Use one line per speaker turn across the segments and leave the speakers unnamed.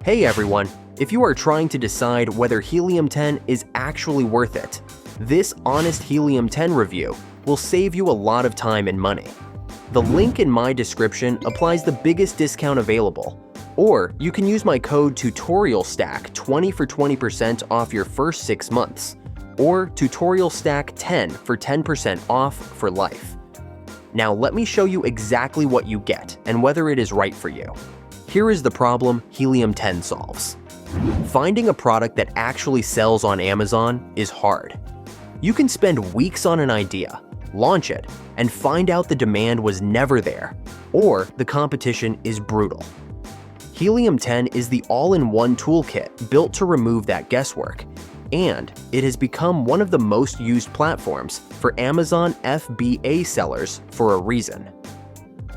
Hey everyone, if you are trying to decide whether Helium 10 is actually worth it, this honest Helium 10 review will save you a lot of time and money. The link in my description applies the biggest discount available, or you can use my code TutorialStack20 for 20% off your first 6 months, or TutorialStack10 for 10% off for life. Now let me show you exactly what you get and whether it is right for you. Here is the problem Helium 10 solves. Finding a product that actually sells on Amazon is hard. You can spend weeks on an idea, launch it, and find out the demand was never there, or the competition is brutal. Helium 10 is the all-in-one toolkit built to remove that guesswork, and it has become one of the most used platforms for Amazon FBA sellers for a reason.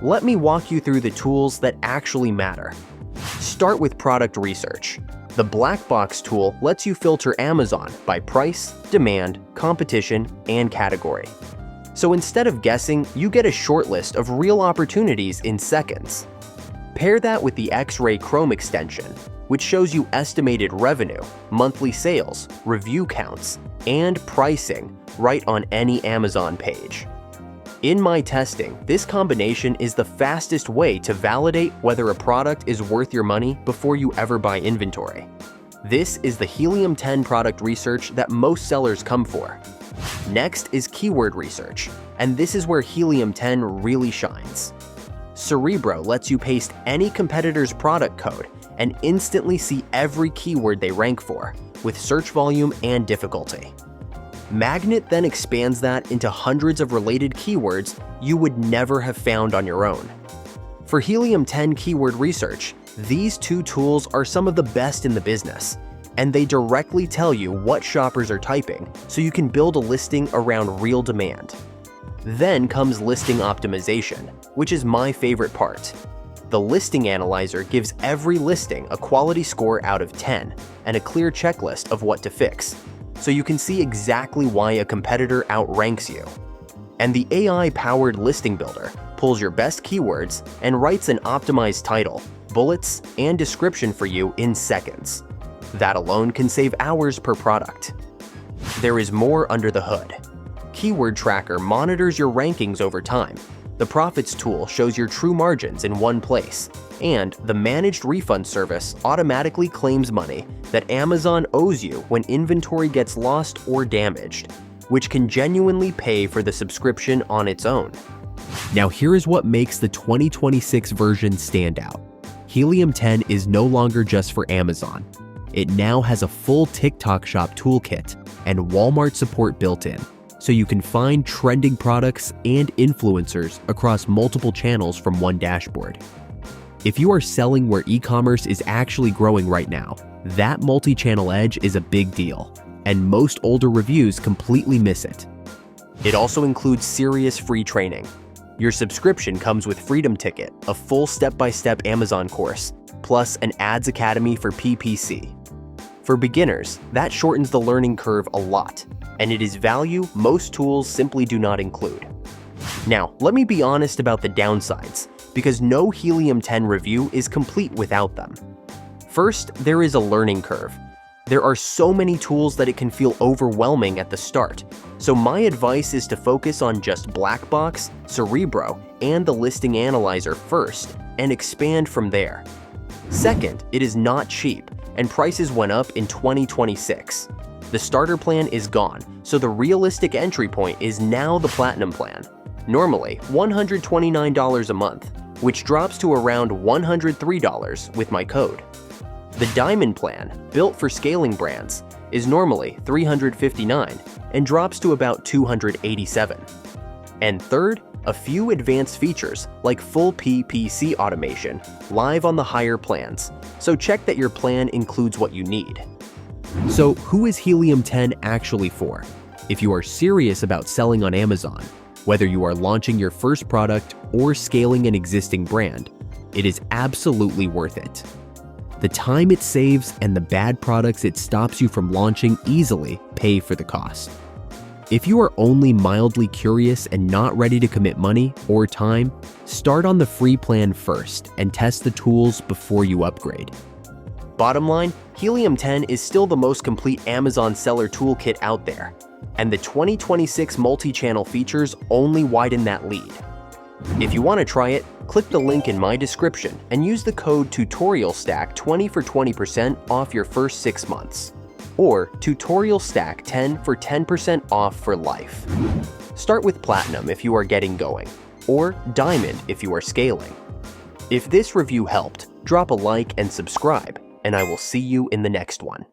Let me walk you through the tools that actually matter. Start with product research. The black box tool lets you filter Amazon by price, demand, competition, and category. So instead of guessing, you get a short list of real opportunities in seconds. Pair that with the X-Ray Chrome extension, which shows you estimated revenue, monthly sales, review counts, and pricing right on any Amazon page. In my testing, this combination is the fastest way to validate whether a product is worth your money before you ever buy inventory. This is the Helium 10 product research that most sellers come for. Next is keyword research, and this is where Helium 10 really shines. Cerebro lets you paste any competitor's product code and instantly see every keyword they rank for, with search volume and difficulty. Magnet then expands that into hundreds of related keywords you would never have found on your own. For Helium 10 keyword research, these two tools are some of the best in the business, and they directly tell you what shoppers are typing so you can build a listing around real demand. Then comes listing optimization, which is my favorite part. The listing analyzer gives every listing a quality score out of 10 and a clear checklist of what to fix, so you can see exactly why a competitor outranks you. And the AI-powered listing builder pulls your best keywords and writes an optimized title, bullets, and description for you in seconds. That alone can save hours per product. There is more under the hood. Keyword Tracker monitors your rankings over time. The Profits tool shows your true margins in one place, and the Managed Refund service automatically claims money that Amazon owes you when inventory gets lost or damaged, which can genuinely pay for the subscription on its own. Now here is what makes the 2026 version stand out. Helium 10 is no longer just for Amazon. It now has a full TikTok Shop toolkit and Walmart support built in, so you can find trending products and influencers across multiple channels from one dashboard. If you are selling where e-commerce is actually growing right now, that multi-channel edge is a big deal, and most older reviews completely miss it. It also includes serious free training. Your subscription comes with Freedom Ticket, a full step-by-step Amazon course, plus an Ads Academy for PPC. For beginners, that shortens the learning curve a lot, and it is value most tools simply do not include. Now, let me be honest about the downsides, because no Helium 10 review is complete without them. First, there is a learning curve. There are so many tools that it can feel overwhelming at the start, so my advice is to focus on just Blackbox, Cerebro, and the Listing Analyzer first, and expand from there. Second, it is not cheap, and prices went up in 2026. The starter plan is gone, so the realistic entry point is now the Platinum plan, normally $129 a month, which drops to around $103 with my code. The Diamond plan, built for scaling brands, is normally $359 and drops to about $287. And third, a few advanced features like full PPC automation live on the higher plans, so check that your plan includes what you need. So who is Helium 10 actually for? If you are serious about selling on Amazon, whether you are launching your first product or scaling an existing brand, it is absolutely worth it. The time it saves and the bad products it stops you from launching easily pay for the cost. If you are only mildly curious and not ready to commit money or time, start on the free plan first and test the tools before you upgrade. Bottom line, Helium 10 is still the most complete Amazon seller toolkit out there, and the 2026 multi-channel features only widen that lead. If you want to try it, click the link in my description and use the code TutorialStack20 for 20% off your first 6 months, or TutorialStack10 for 10% off for life. Start with Platinum if you are getting going, or Diamond if you are scaling. If this review helped, drop a like and subscribe, and I will see you in the next one.